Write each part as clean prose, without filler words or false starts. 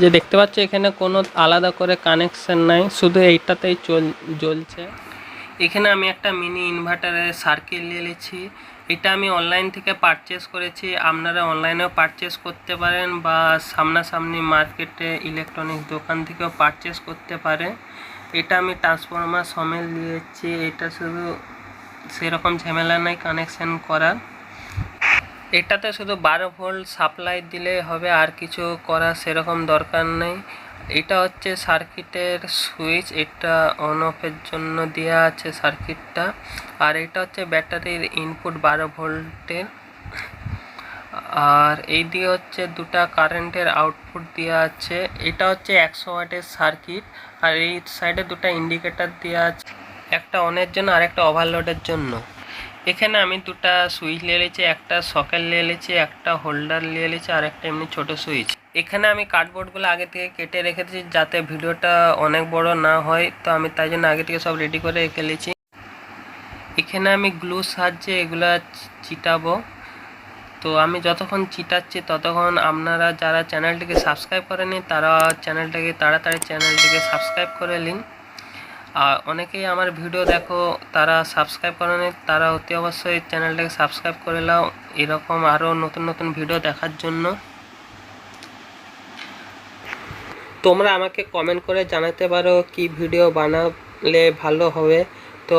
যে দেখতে পাচ্ছ এখানে কোনো আলাদা করে কানেকশন নাই, শুধু এইটাতেই জ্বলছে। এখানে আমি একটা মিনি ইনভার্টারের সার্কিট নিয়ে নিয়েছি। এটা আমি অনলাইন থেকে পারচেস করেছি, আপনারা অনলাইনেও পারচেস করতে পারেন বা সামনাসামনি মার্কেটে ইলেকট্রনিক্স দোকান থেকেও পারচেস করতে পারে। এটা আমি ট্রান্সফরমার সমেত নিয়েছি, এটা শুধু সেরকম ঝামেলা নাই কানেকশন করার। এটাতে শুধু 12 ভোল্ট সাপ্লাই দিলে হবে, আর কিছু করার সেরকম দরকার নেই। এটা হচ্ছে সার্কিটের সুইচ, এটা অন অফের জন্য দেওয়া আছে সার্কিটটা। আর এটা হচ্ছে ব্যাটারির ইনপুট 12 ভোল্টের। আর এই দিকে হচ্ছে দুটা কারেন্টের আউটপুট দেওয়া আছে। এটা হচ্ছে 100 ওয়াটের সার্কিট। আর এই সাইডে দুটা ইন্ডিকেটর দেওয়া আছে, একটা অনের জন্য আর একটা ওভারলোডের জন্য। এখানে আমি দুটা সুইচ নিয়ে নিয়েছি, একটা সকেট নিয়ে নিয়েছি, একটা হোল্ডার নিয়ে নিয়েছি, আর একটা এমনি ছোট সুইচ। এখানে আমি কার্ডবোর্ডগুলো আগে থেকে কেটে রেখেছি যাতে ভিডিওটা অনেক বড় না হয়, তো আমি তাই জন্য আগে থেকে সব রেডি করে রেখে নিয়েছি। এখানে আমি গ্লু সাহায্যে এগুলা চিটাবো। তো আমি যতক্ষণ চিটাচ্ছি ততক্ষণ আপনারা যারা চ্যানেলটিকে সাবস্ক্রাইব করেনি তারা তাড়াতাড়ি চ্যানেলটিকে সাবস্ক্রাইব করে নিন। আর অনেকেই আমার ভিডিও দেখো তারা সাবস্ক্রাইব করেনি, তারা অতি অবশ্যই চ্যানেলটাকে সাবস্ক্রাইব করে নাও এরকম আরও নতুন নতুন ভিডিও দেখার জন্য। তোমরা আমাকে কমেন্ট করে জানাতে পারো কি ভিডিও বানালে ভালো হবে। তো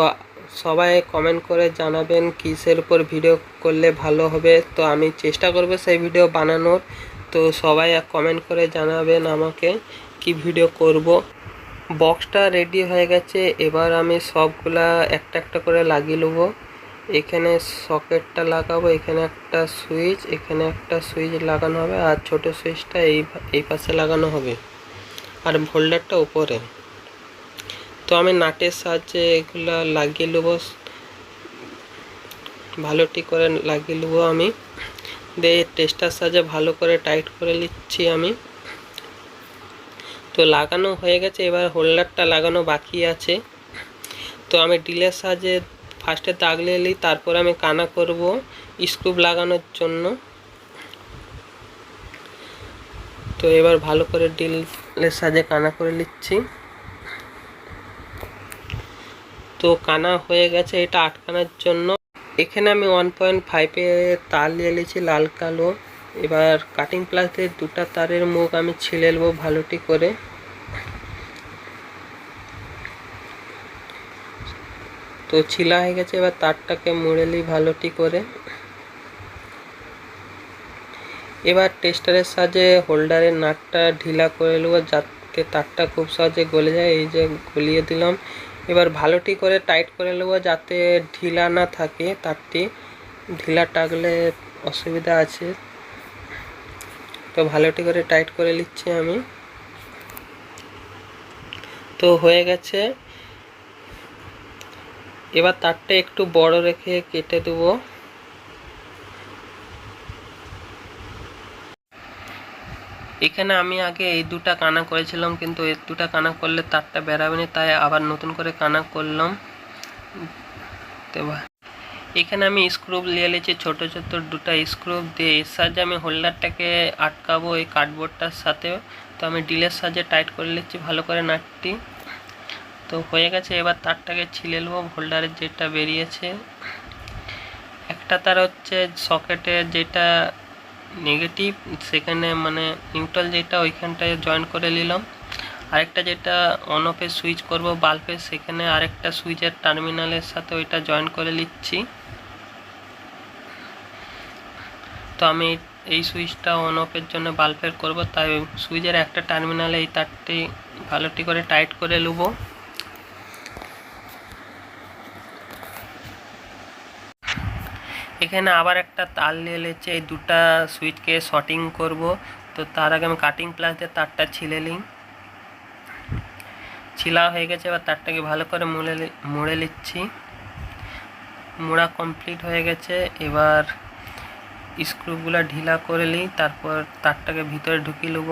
সবাই কমেন্ট করে জানাবেন কিসের উপর ভিডিও করলে ভালো হবে, তো আমি চেষ্টা করব সেই ভিডিও বানানোর। তো সবাই কমেন্ট করে জানাবেন আমাকে কি ভিডিও করব। বক্সটা রেডি হয়ে গেছে, এবার আমি সবগুলা একটা একটা করে লাগিয়ে নেব। এখানে সকেটটা লাগাবো, এখানে একটা সুইচ, এখানে একটা সুইচ লাগানো হবে, আর ছোট সুইচটা এই পাশে লাগানো হবে, আর হোল্ডারটা উপরে। তো আমি নাটের সাহায্যে এগুলা লাগিয়ে নেব, ভালোটি করে লাগিয়ে নেব আমি। দিয়ে টেস্টার সাহায্যে ভালো করে টাইট করে নিচ্ছি আমি। তো লাগানো হয়ে গেছে, এবার হোল্ডারটা লাগানো বাকি আছে। তো আমি ড্রিলের সাহায্যে ফার্স্টে দাগ নিই, তারপর আমি কানা করব স্ক্রু লাগানোর জন্য। তো এবার ভালো করে ড্রিলের সাহায্যে কানা করে নিচ্ছি। তো কানা হয়ে গেছে, এটা আটকানোর জন্য এখানে আমি 1.5 তার নিয়ে নিয়েছি লাল কালো। এবার কাটিং প্লাস দিয়ে দুটা তারের মুখ আমি ছিলে নেবো ভালোটি করে। তো ছিলা হয়ে গেছে, এবার তারটাকে মুড়ে নিই ভালোটি করে। এবার টেস্টারের সাহায্যে হোল্ডারের নাটটা ঢিলা করে নেবো যাতে তারটা খুব সহজে গলে যায়। এই যে গলিয়ে দিলাম। এবার ভালোটি করে টাইট করে নেবো যাতে ঢিলা না থাকে তারটি, ঢিলা টাকলে অসুবিধা আছে। তো ভালোটি করে টাইট করে নিচ্ছি আমি। তো হয়ে গেছে, এবার তারটা একটু বড় রেখে কেটে দেবো। এখানে আমি আগে এই দুটা কানা করেছিলাম, কিন্তু এই দুটা কানা করলে তারটা বেরাবে না, তাই আবার নতুন করে কানা করলাম। এখানে আমি স্ক্রু নিয়ে নিয়েছি, ছোট ছোট দুটা স্ক্রু দিয়ে এর সাহায্যে আমি হোল্ডারটাকে আটকাবো এই কার্ডবোর্ডটার সাথে। তো আমি ড্রিলের সাহায্যে টাইট করে নিচ্ছি ভালো করে নাটটি। তো হয়ে গেছে, এবার তারটাকে ছিলে নেবো হোল্ডারের যেটা বেরিয়েছে। একটা তার হচ্ছে সকেটের যেটা নেগেটিভ, সেখানে মানে নিউট্রাল যেটা ওইখানটায় জয়েন করে নিলাম। আরেকটা যেটা অন অফে সুইচ করব বাল্বের, সেখানে আরেকটা সুইচের টার্মিনালের সাথে ওইটা জয়েন করে নিচ্ছি। তো আমি এই সুইচটা অন অফের জন্য বাল্বের করব, তাই সুইচের একটা টার্মিনালে এই তারটি ভালোটি করে টাইট করে নেব। এখানে আবার একটা তার নিয়ে নিয়েছি, এই দুটা সুইচকে শর্টিং করব। তো তার আগে আমি কাটিং প্লাস দিয়ে তারটা ছিলে নিই। ছিলা হয়ে গেছে, এবার তারটাকে ভালো করে মুড়ে নিচ্ছি। মোড়া কমপ্লিট হয়ে গেছে, এবার স্ক্রুগুলো ঢিলা করে নিই, তারপর তারটাকে ভিতরে ঢুকিয়ে নেব।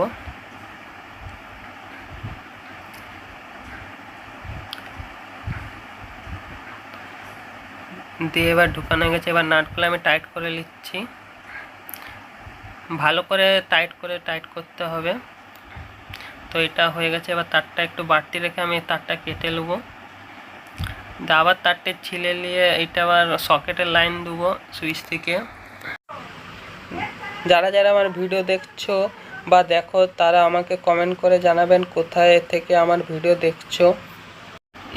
দিয়ে এবার ঢুকানো হয়ে গেছে, এবার নাটগুলো আমি টাইট করে নিচ্ছি। ভালো করে টাইট করতে হবে। তো এটা হয়ে গেছে। এবার তারটা একটু বাড়তি রেখে আমি তারটা কেটে নেবো, আবার তারটা ছিলে নিয়ে এটা আবার সকেটের লাইন দেবো সুইচ থেকে। যারা যারা আমার ভিডিও দেখছো বা দেখো তারা আমাকে কমেন্ট করে জানাবেন কোথায় থেকে আমার ভিডিও দেখছো।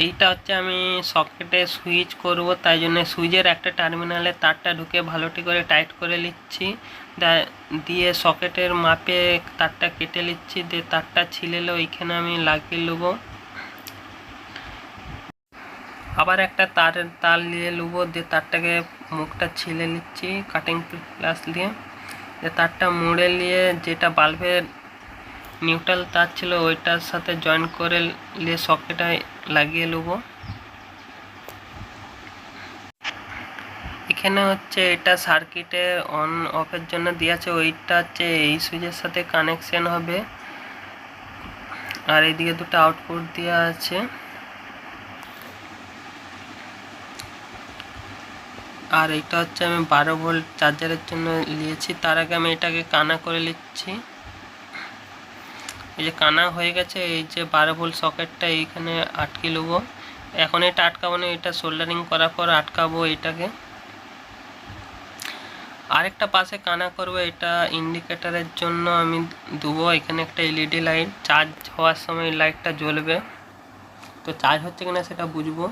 এইটা হচ্ছে আমি সকেটে সুইচ করব, তাই জন্য সুইচের একটা টার্মিনালে তারটা ঢুকে ভালোটি করে টাইট করে নিচ্ছি, দিয়ে সকেটের মাপে তারটা কেটে নিচ্ছি, দিয়ে তারটা ছিলেলে ওইখানে আমি লাগিয়ে নেবো। আবার একটা তার নিয়ে নেবো, দিয়ে তারটাকে মুখটা ছিলে নিচ্ছি কাটিং প্লাস দিয়ে, তারটা মুড়ে নিয়ে যেটা বাল্বের নিউট্রাল তার ছিল ওইটার সাথে জয়েন করে নিয়ে সকেটে লাগিয়ে নেব। এখানে হচ্ছে এটা সার্কিটে অন অফের জন্য দেওয়া আছে, ওইটা হচ্ছে এই সুইচের সাথে কানেকশন হবে, আর এইদিকে দুটো আউটপুট দেওয়া আছে। আর এটা হচ্ছে আমি 12 ভোল্ট চার্জারের জন্য নিয়েছি। তার আগে আমি এটাকে কানা করে নিচ্ছি। এই যে কানা হয়ে গেছে, এই যে 12 ভোল্ট সকেটটা এইখানে আটকে নেবো। এখন এটা আটকাবো না, এটা সোল্ডারিং করার পর আটকাবো এটাকে। আরেকটা পাশে কানা করবো, এটা ইন্ডিকেটরের জন্য আমি দেবো। এখানে একটা এলইডি লাইট, চার্জ হওয়ার সময় লাইটটা জ্বলবে, তো চার্জ হচ্ছে কিনা সেটা বুঝবো।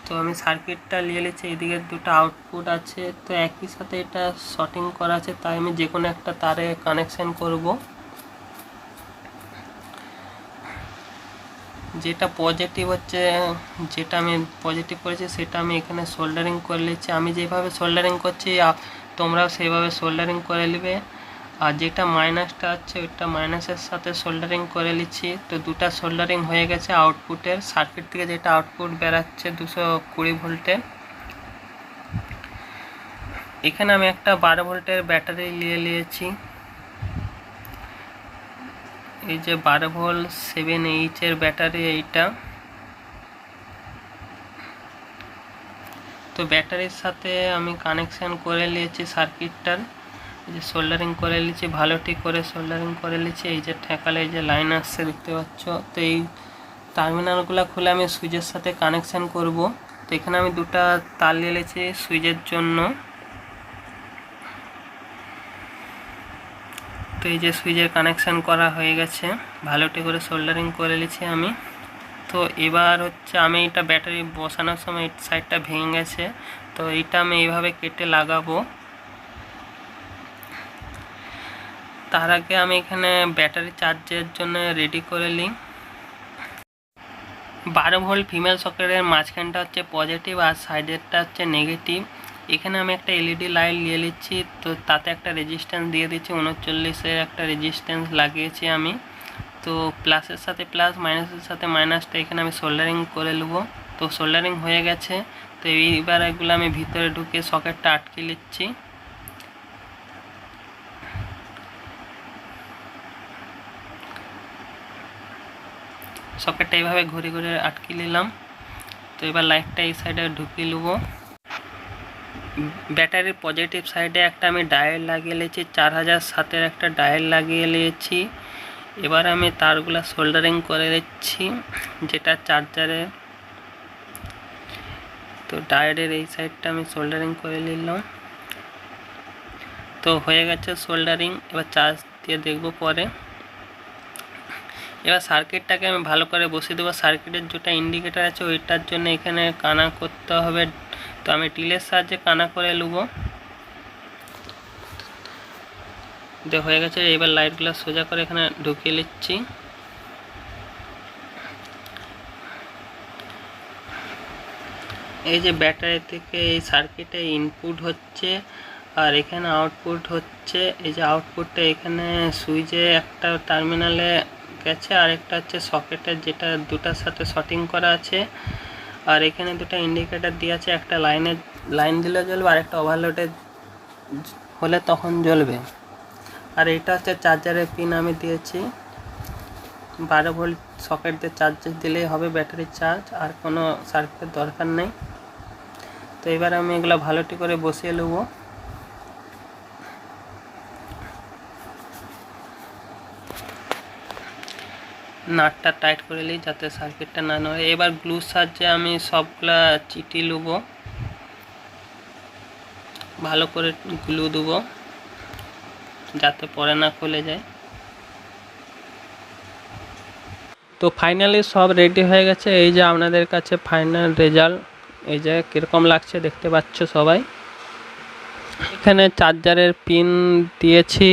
তো আমি সার্কিটটা নিয়ে নিচ্ছি, এদিকে দুটো আউটপুট আছে, তো একই সাথে এটা শর্টিং করা আছে, তাই আমি যে কোনো একটা তারে কানেকশন করব। যেটা পজিটিভ হচ্ছে, যেটা আমি পজিটিভ করেছি সেটা আমি এখানে সোল্ডারিং করে নিচ্ছি। আমি যেভাবে সোল্ডারিং করছি তোমরাও সেইভাবে সোল্ডারিং করে নেবে। আর যেটা মাইনাসটা আছে ওইটা মাইনাসের সাথে সোল্ডারিং করে নিচ্ছি। তো দুটা সোল্ডারিং হয়ে গেছে আউটপুটের, সার্কিট থেকে যেটা আউটপুট বেরাচ্ছে 220 ভোল্টের। এখানে আমি একটা 12 ভোল্টের ব্যাটারি নিয়ে নিয়েছি, এই যে 12 ভোল্ট 7H এর ব্যাটারি এইটা। তো ব্যাটারির সাথে আমি কানেকশন করে নিয়েছি সার্কিটটার, এই যে সোল্ডারিং করে নিয়েছি, ভালো ঠিক করে সোল্ডারিং করে নিয়েছি। এই যে ঠেকালে এই যে লাইন আসছে দেখতে পাচ্ছ। তো এই টার্মিনালগুলো খুলে আমি সুইচের সাথে কানেকশন করব। তো এখানে আমি দুটো তার নিয়ে নিয়েছি সুইচের জন্য। তো এই যে সুইচের কানেকশন করা হয়ে গেছে, ভালোটি করে সোল্ডারিং করে নিয়েছি আমি। তো এবার হচ্ছে আমি এটা ব্যাটারি বসানোর সময় এই সাইডটা ভেঙে গেছে, তো এইটা আমি এইভাবে কেটে লাগাবো। তার আগে আমি এখানে ব্যাটারি চার্জের জন্য রেডি করে নিই। 12 ভোল্ট ফিমেল সকেটের মাঝখানটা হচ্ছে পজিটিভ আর সাইডেরটা হচ্ছে নেগেটিভ। এখানে আমি একটা এলইডি লাইট নিয়ে নিচ্ছি, তো তাতে একটা রেজিস্ট্যান্স দিয়ে দিচ্ছি, 39-এর একটা রেজিস্ট্যান্স লাগিয়েছি আমি। তো প্লাসের সাথে প্লাস, মাইনাসের সাথে মাইনাসটা এখানে আমি সোল্ডারিং করে নেব। তো সোল্ডারিং হয়ে গেছে, তো এইবার এগুলো আমি ভিতরে ঢুকে সকেটটা আটকে নিচ্ছি। সকেটটা এইভাবে ঘুরে ঘুরে আটকে নিলাম। তো এবার লাইটটা এই সাইডে ঢুকিয়ে নেব। ব্যাটারির পজিটিভ সাইডে একটা আমি ডায়োড লাগিয়ে নিয়েছি, 4007-এর একটা ডায়োড লাগিয়ে নিয়েছি। এবার আমি তারগুলো সোল্ডারিং করে নিচ্ছি যেটা চার্জারে। তো ডায়োডের এই সাইডটা আমি সোল্ডারিং করে নিলাম। তো হয়ে গেছে সোল্ডারিং, এবার চার্জ দিয়ে দেখব পরে। এবার সার্কিটটাকে আমি ভালো করে বসিয়ে দেবো। সার্কিটের যেটা ইন্ডিকেটার আছে ওইটার জন্য এখানে কানা করতে হবে, তো আমি টিলের সাহায্যে কানা করে নেব। তো হয়ে গেছে, এবার লাইটগুলো সোজা করে এখানে ঢুকিয়ে নিচ্ছি। এই যে ব্যাটারি থেকে এই সার্কিটে ইনপুট হচ্ছে আর এখানে আউটপুট হচ্ছে। এই যে আউটপুটটা এখানে সুইচে একটা টার্মিনালে গেছে, আর একটা হচ্ছে সকেটের যেটা দুটার সাথে শর্টিং করা আছে। আর এখানে দুটো ইন্ডিকেটার দিয়ে আছে, একটা লাইন দিলে জ্বলবে আর একটা ওভারলোডে হলে তখন জ্বলবে। আর এটা হচ্ছে চার্জারের পিন আমি দিয়েছি, 12 ভোল্ট সকেট দিয়ে চার্জ দিলেই হবে ব্যাটারির চার্জ, আর কোনো সার্কিটের দরকার নেই। তো এবার আমি এগুলো ভালোটি করে বসিয়ে নেব। নাটটা টাইট করে নিই যাতে সার্কিটটা না নড়ে। এবার গ্লুর সাহায্যে আমি সবগুলা চিটি নেব, ভালো করে গ্লু দেবো যাতে পরে না খুলে যায়। তো ফাইনালি সব রেডি হয়ে গেছে। এই যে আপনাদের কাছে ফাইনাল রেজাল্ট, এই যে কীরকম লাগছে দেখতে পাচ্ছ সবাই। এখানে চার্জারের পিন দিয়েছি,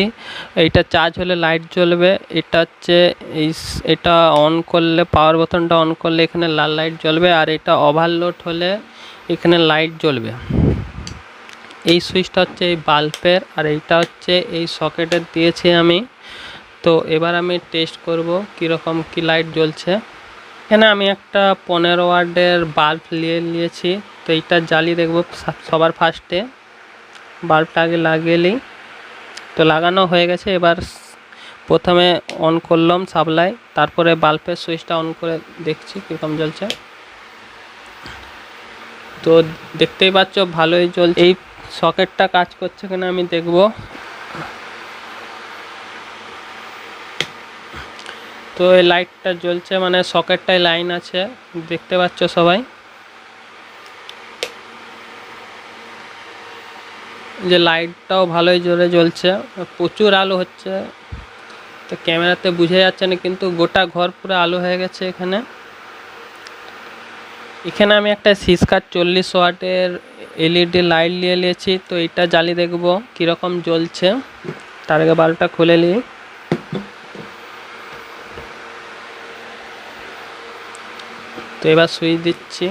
এইটা চার্জ হলে লাইট জ্বলবে। এটা হচ্ছে এটা অন করলে, পাওয়ার বোতামটা অন করলে এখানে লাল লাইট জ্বলবে, আর এটা ওভারলোড হলে এখানে লাইট জ্বলবে। এই সুইচটা হচ্ছে এই বাল্বের, আর এইটা হচ্ছে এই সকেটের দিয়েছি আমি। তো এবার আমি টেস্ট করব কীরকম কি লাইট জ্বলছে। এখানে আমি একটা 15 ওয়াটের বাল্ব নিয়েছি। তো এইটা জ্বালিয়ে দেখব সবার ফার্স্টে। বাল্বটা আগে লাগিয়ে নিই। তো লাগানো হয়ে গেছে। এবার প্রথমে অন করলাম সাপ্লাই, তারপরে বাল্বের সুইচটা অন করে দেখছি কীরকম জ্বলছে। তো দেখতেই পাচ্ছ ভালোই জ্বলছে। এই সকেটটা কাজ করছে কিনা আমি দেখব। তো এই লাইটটা জ্বলছে, মানে সকেটটায় লাইন আছে, দেখতে পাচ্ছ সবাই। যে লাইটটাও ভালোই জোরে জ্বলছে, প্রচুর আলো হচ্ছে। তো ক্যামেরাতে বোঝা যাচ্ছে না, কিন্তু গোটা ঘর পুরো আলো হয়ে গেছে এখানে। এখানে আমি একটা সিসকার 40 ওয়াটের এলইডি লাইট নিয়েছি। তো এটা জ্বালিয়ে দেখব কীরকম জ্বলছে। তার আগে বাল্বটা খুলে নিই। তো এবার সুইচ দিচ্ছি।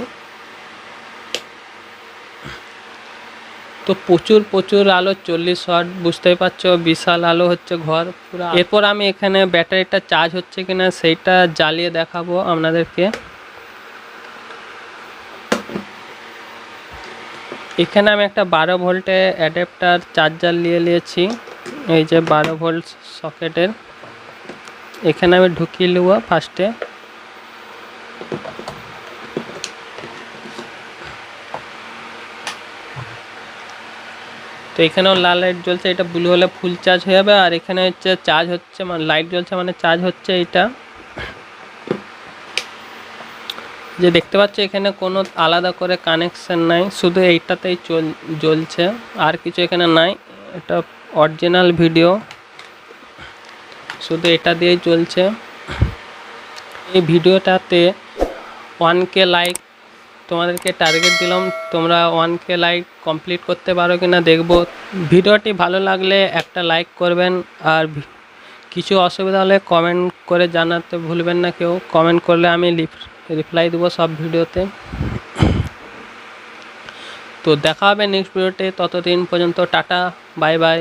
তো প্রচুর আলো, 40 ওয়াট, বুঝতেই পারছো বিশাল আলো হচ্ছে ঘর পুরো। এরপর আমি এখানে ব্যাটারিটা চার্জ হচ্ছে কিনা সেইটা জ্বালিয়ে দেখাবো আপনাদেরকে। এখানে আমি একটা 12 ভোল্টের অ্যাডাপ্টার চার্জার নিয়েছি, এই যে 12 ভোল্ট সকেটের। এখানে আমি ঢুকিয়ে নেব ফার্স্টে। তো এখানেও লাল লাইট জ্বলছে, এটা ব্লু হলে ফুল চার্জ হয়ে যাবে। আর এখানে হচ্ছে চার্জ হচ্ছে, মানে লাইট জ্বলছে মানে চার্জ হচ্ছে। এইটা যে দেখতে পাচ্ছ এখানে কোনো আলাদা করে কানেকশন নাই, শুধু এইটাতেই জ্বলছে, আর কিছু এখানে নাই। এটা অরিজিনাল ভিডিও, শুধু এটা দিয়েই চলছে। এই ভিডিওটাতে 1K লাইক তোমাদেরকে টার্গেট দিলাম, তোমরা 1K লাইক কমপ্লিট করতে পারো কিনা দেখব। ভিডিওটি ভালো লাগলে একটা লাইক করবেন, আর কিছু অসুবিধা হলে কমেন্ট করে জানাতে ভুলবেন না কেউ। কমেন্ট করলে আমি রিপ্লাই দেবো সব ভিডিওতে। তো দেখা হবে নেক্সট ভিডিওতে, ততদিন পর্যন্ত টাটা, বাই বাই।